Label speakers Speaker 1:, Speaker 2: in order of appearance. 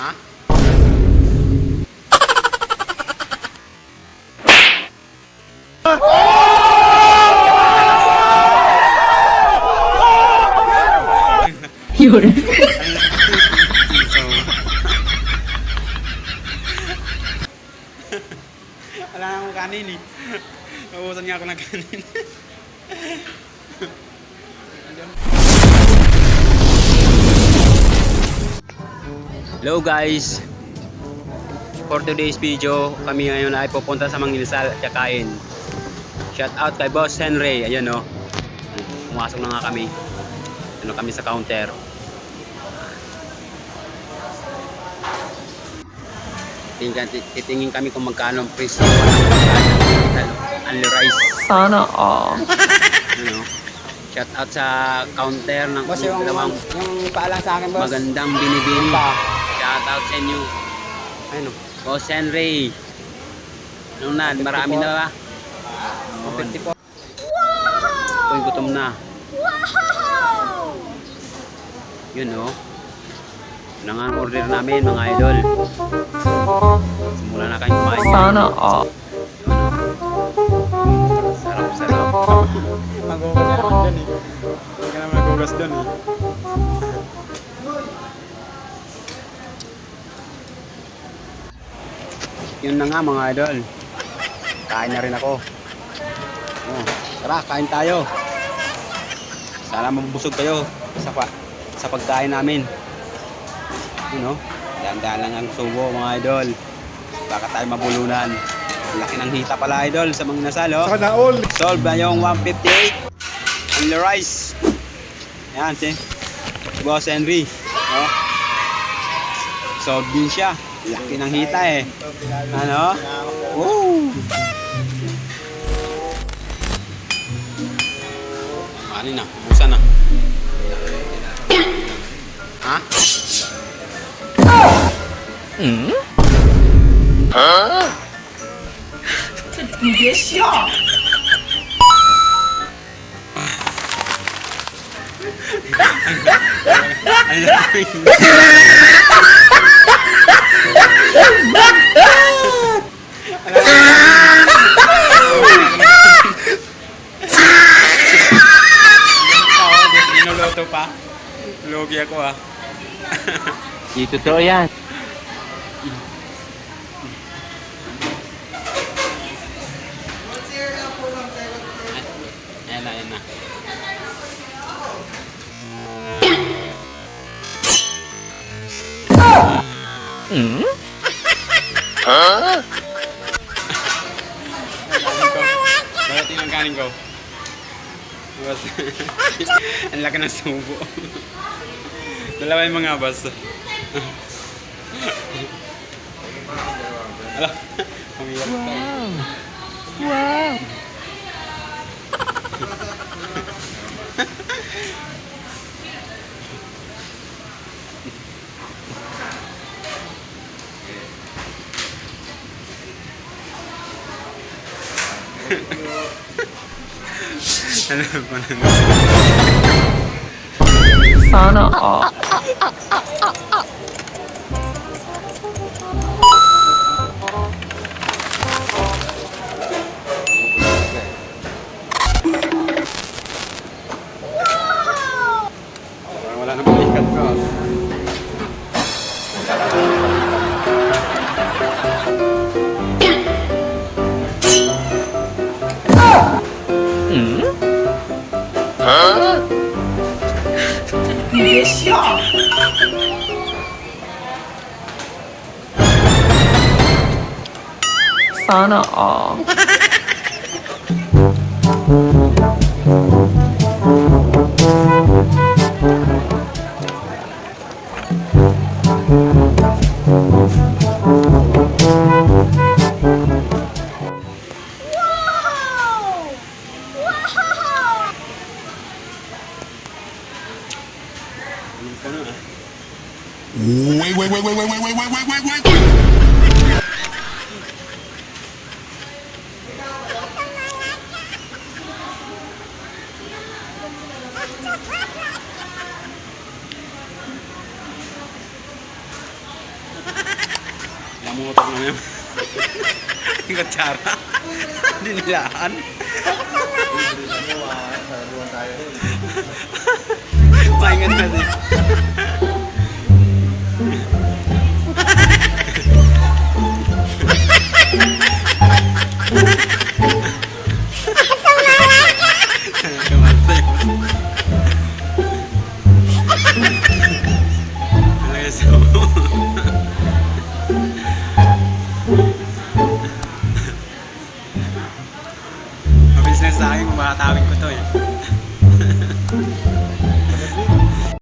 Speaker 1: Ha?
Speaker 2: Yun.
Speaker 1: Wala na akong kanin eh. Nauusan nga ako ng kanin. Hello guys. For today's video, kami ngayon ay pupunta sa Manginasal at kakain. Shout out kay Boss Henry. Ayan o. Pumasok na nga kami. Ano kami sa counter. Titingin kami kung magkano ang presyo ng only rice.
Speaker 2: Sana all.
Speaker 1: Ano? Shout out sa counter ng
Speaker 3: Boss, yung paalang sa akin, boss.
Speaker 1: magandang binibini. Shout out sa inyo. Ano? Boss Henry. Ano na? Marami na ba?
Speaker 3: 54.
Speaker 1: Uy, gutom na. Yun o. Yun ang order namin mga idol. Simula na kayong kumain.
Speaker 2: Sana all.
Speaker 1: Sarap, sarap.
Speaker 3: Magugas ka naman dyan eh. Hindi ka naman magugas dyan eh.
Speaker 1: Yun na nga mga idol. Kain na rin ako. Oh, tara, kain tayo. Sana mabusog kayo sa pagkain namin. Yun o. Dahan-dahan lang ang subo mga idol. Baka tayo mabulunan. Laki ng hita pala idol sa Manginasal oh.
Speaker 3: Sana all.
Speaker 1: Solve na yung 158 only rice. Ayan si Boss Henry oh. Solve din siya. Laki ng hita eh. Ano? Woo! Ano na? Busa na. Ha? Inoloto pa. Lugi ako ah.
Speaker 3: Di totoo yan.
Speaker 1: Ayan na, ayan na. Darating ang kanin ko. Ang laki ng subo. Dalawa yung mga bus. Ala, umiyak tayo.
Speaker 2: Wow.
Speaker 1: Ano pa na?
Speaker 2: Sana all.
Speaker 1: Wala na balikat ko.
Speaker 2: Sana all.
Speaker 4: Wait.
Speaker 1: Namutok na yun. Yung kutsara. Dinilaan. Pahingan na din. Kamatay. Talaga sa mabilis lang sa akin kung makatawin ko to eh.